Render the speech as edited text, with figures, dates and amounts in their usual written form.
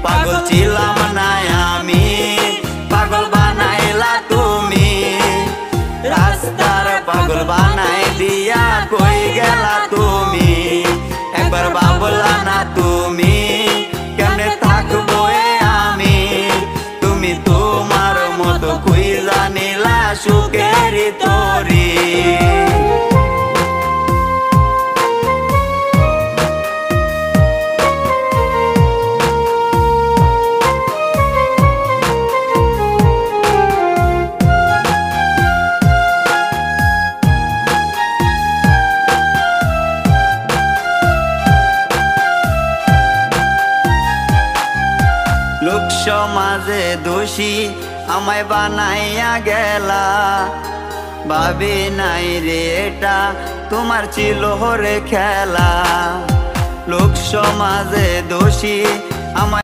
পাগল ছিলাম না আমি, পাগল বানাইলা তুমি। রাস্তার পাগল বানাই দিয়া কই গেলা তুমি। একবার ভাবলা না তুমি কেমনে থাকবো আমি। তুমি তোমার মতো খুঁজা নিলা সুখের তরি। লোক সমাজে দোষী আমায় বানাইয়া গেলা। ভাবি নাই রে এটা তোমার ছিল রে খেলা। লোক সমাজে দোষী আমায়